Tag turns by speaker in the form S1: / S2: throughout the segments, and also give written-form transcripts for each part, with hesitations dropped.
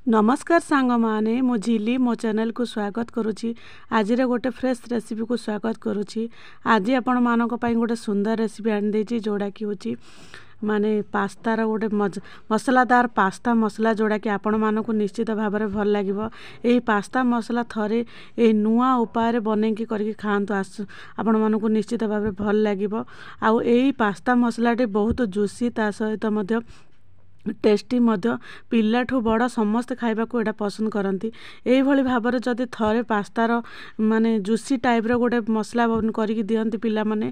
S1: नमस्कार सांग माने मो झिली मो चैनल को स्वागत करुच्ची। आज गोटे फ्रेश रेसिपी को स्वागत करुच्ची। आज आपण मानक गोटे सुंदर रेसिपी आनी जोड़ा कि हूँ माने पास्तार गोटे मसलादार पास्ता मसला जोड़ा कि आपण मानक निश्चित भाव में भल लगे। यही पास्ता मसला थरे ये नुआ उपाय बनईकी करके खातु आपण मानक निश्चित भाव में भल लगे। आउ यही पास्ता मसलाटी बहुत जुसी ता सहित मध्य टेस्टी पिलाठू बड़ समस्त खाइबा को एटा पसंद करती। यही भाव में जदि थरे पास्तार माने जुसी टाइप रो गोटे मसला करके दियंती पिला माने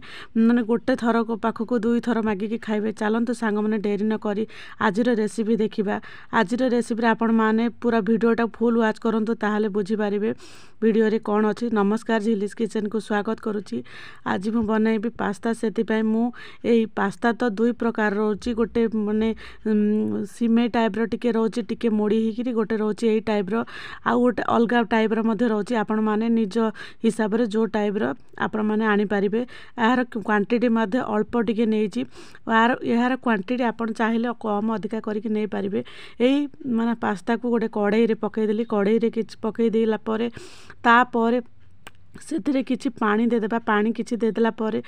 S1: गोटे थर पाखक दुई थर मागिकी खाइबे। चलतु सांग मैंने डेरी न करी आज रेसिपी देखा। आज रेसिपी आपण माने पूरा वीडियोटा फुल वाच करंतु ताहले बुझी पारिबे वीडियो रे कौन अच्छी। नमस्कार झिलिस किचन को स्वागत करुच्ची। आज मु बनैबी पास्ता से मु यही पास्ता तो दुई प्रकार रोची गोटे माने सिमे टाइप रो टिके रोची टिके मोड़ी हिकरी गोटे रोची यही टाइप रो आ गोटे अलगा टाइप रो मध्ये रोची। आपण माने निज हिसाब रे जो टाइप रो आपण माने आनी पारिबे। यार क्वांटिटी मध्ये अल्प टिके नेइची। यार क्वांटिटी आपण चाहिले कम अधिका करके नै पारिबे। एई माने पास्ता को गोटे कढ़ाई रे पकई देली। कढ़ाई रे किछ पकई देला परे तापरे से किछि पानी देदेबा। पानी किछि देदेला परे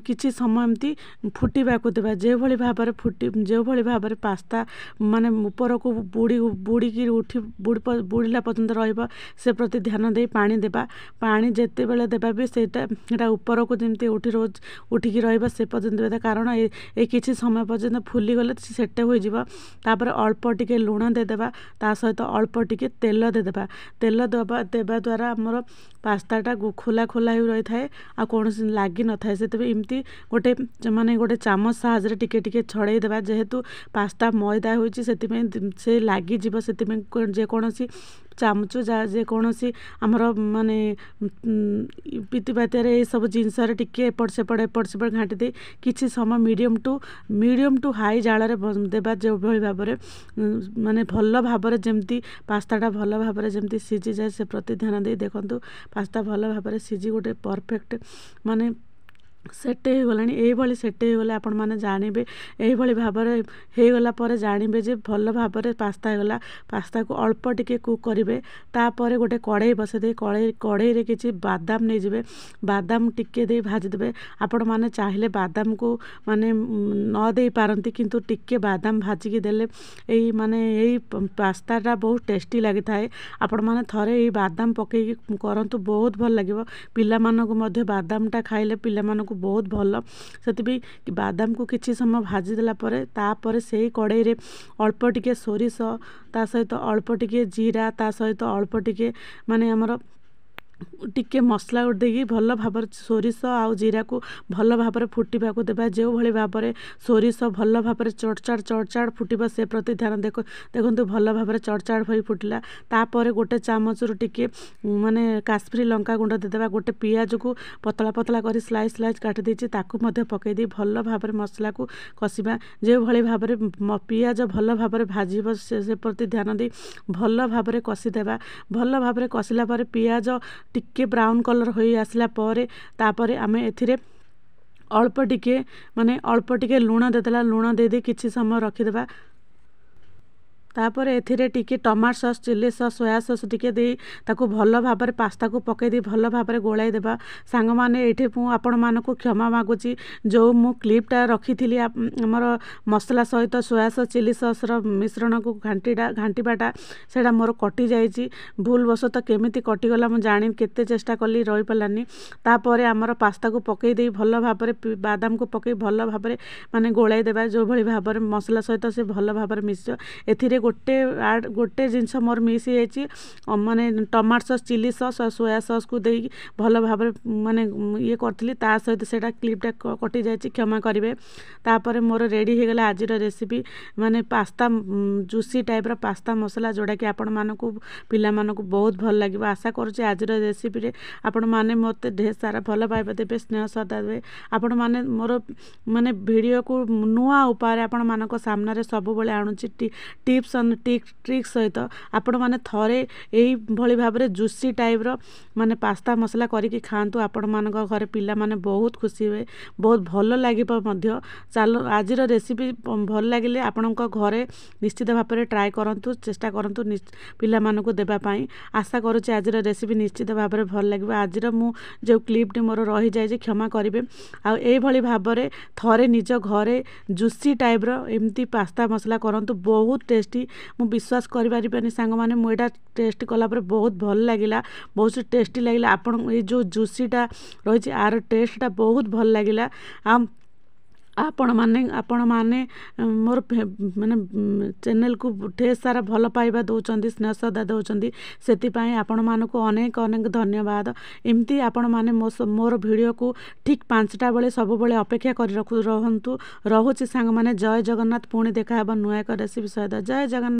S1: किछि समय एमती फुटिबा को देबा। जे भली भाव रे जे भली भाव रे पास्ता माने ऊपर को बुड़ी की उठी बुड़ीला पर्यंत रहइबो से प्रति ध्यान दे पानी देबा। पानी जेते बेले देबा भी सेटा ऊपर को जेमती उठिकी रहइबो से पर्यंत देबा। कारण ए किछि समय पर्यंत फुली गले सेटे होई जिवो। तापर अल्प टिके लूण देदेबा ता सहित अल्प टिके तेल देदेबा। तेल देबा द्वारा हमर पास्ताटा खोला खोला ही रही थाए आ कौन लगी न थाए। से एमती गोटे माने गोटे चामच साहाଯ୍ୟରେ टिके टिके छड़ाई देबा। जेहेतु पास्ता मैदा होइछि से लगी जीव से जेकोसी चामच जे कौन आमर माने पितिपातिया सब जिनस टिके एपट सेपट घाटी दे किछि समय मीडियम टू हाई जाल देबा। जो भली भाव में माने भल भाव में जमती पास्ताटा भल भाव में जमती सीझी जाए से प्रति ध्यान दे देखंतु। पास्ता भल भाव में सीझी गोटे परफेक्ट माने सेट हो गलानी। यही सेट हो गले आपण माने जानबे। यही भाव में हो गला पर जानबे जे भल भाव में पास्ता हो गला। पास्ता को अल्प टिके कुक करिवे। तापर गोटे कढ़ाई बसे दे कढ़ाई रे किछि बादाम नै जिवे। बादाम टिके दे भाजी देबे। आपण माने चाहिले बादाम को माने न दे पारंती किंतु टिके बादाम भाजी की देले एई माने एई पास्ताटा बहुत टेस्टी लागि थाए। आपण माने थरे एई बादाम पके करंतु बहुत भल लागिवो। पिला मानको मध्ये बादामटा खाइले पिला मानको बहुत भल। से बादाम को किछि समय भाजी देला परे तापर से कढ़ाई रे अल्प टिके सोरिष ता सहित अल्प टिके जीरा ता सहित अल्प टिके माने हमर टिके मसला देकी भल भाव सोरिष आउ जीरा को भल भाव में फुटिबा को देबा। जो भली भाव में सोरिष भल भाव में चढ़चाड़ फुटिबा से प्रति ध्यान देखंतु भल भाव में चढ़चाड़ भई फुटिला। तापर गोटे चामच रु टिके माने काश्मीरी लंका गुंड देदेबा। गोटे पियाज को पतला पतला करी स्लाइस काटी देछि ताकू मध्य पकई दी भल भाव में मसला को कसिबा। जो भली भाव में पियाज भल भाव में भाजिबो से प्रति ध्यान दे भल भाव में कसी देबा। भल भाव में कसिला पर पियाज टिके ब्राउन कलर हो आसला परे तापरे आमे एथिरे अल्प टिके लूण देदेला। लूण दे दे किछि समय रखिदेबा। तापर एथिरे टिके tomato sauce chilli sauce soya sauce टिके दे ताको भल भाव में पास्ता को पकई दे भल भाव में गोलाई देबा। सांग माने एठे मु आपण मानको क्षमा मागुची जो मु क्लिपटा रखी आमर मसला सहित सोया सॉस चिली सॉस रो मिश्रण को घांटीबाटा सेटा मोर कटि जाइची। भूलवशत केमिति कटिगला मु जानी केते चेष्टा कली रही पालानी। तापर आमर पास्ता को पकई दे भल भाव में बादाम को पकई भल भाव में माने गोलाई देबा। जो भली भाव में मसला सहित से भल भाव में मिस एथिरे गोटे जिनस मोर मिस माने टमाटो सॉस चिली सॉस और सोया सॉस को दे भल भाव माने ये करथिली ता सहित सेटा क्लिपटा कटि जाइछि क्षमा करिवे। तापर मोर रेडी हो गला आज रेसिपी माने पास्ता जुसी टाइप रो पास्ता मसला जोड़ा कि आपण मानको पिला मानको बहुत भल लागिबो। आशा करूछि आज रेसिपी रे आपण माने मते ढेर सारा भल पाइबा देबे स्नेह श्रद्धा देबे। आपण माने मोर माने वीडियो को नुआ उपाय आपण मानको सामने रे सब बेले आणुछि टिप्स ट्रिक्स सहित आपण मैंने थरे यही भाव में जुसी टाइप्र माने पास्ता मसला करके खातु आपण मान घर पिला माने बहुत खुशी हुए बहुत भल लगे चलो आज रेसिपी भल लगे आपण घरे निश्चित भाव में ट्राए करूँ चेष्टा करूँ पिला मानक देवाई आशा करुँचे आज रेसिपी निश्चित भाव में भल लगे आज मु जो क्लिपटी मोर रही जाए क्षमा करेंगे आई भाव में थरे निज घरे जुसी टाइप्र एमती पास्ता मसला करंतु बहुत टेस्टी मु विश्वास करें सांग मैंने मुझे टेस्ट कलापर बहुत भल लगे बहुत टेस्टी लगे आपण ये जो जुसीटा रही आर टेस्टा बहुत भल लगे आपण माने मोर माने चैनल को ढेर सारा भल पाइबा दौरान स्नेह श्रद्धा दौरान से आपण मानक अनेक अनेक धन्यवाद एमती आपण माने मोर वीडियो को ठीक 5टा बेले सब बेले अपेक्षा कर रहतु रोचे सांग माने जय जगन्नाथ पुणी देखा नुआ एक रेसिपी सहित जय जगन्नाथ।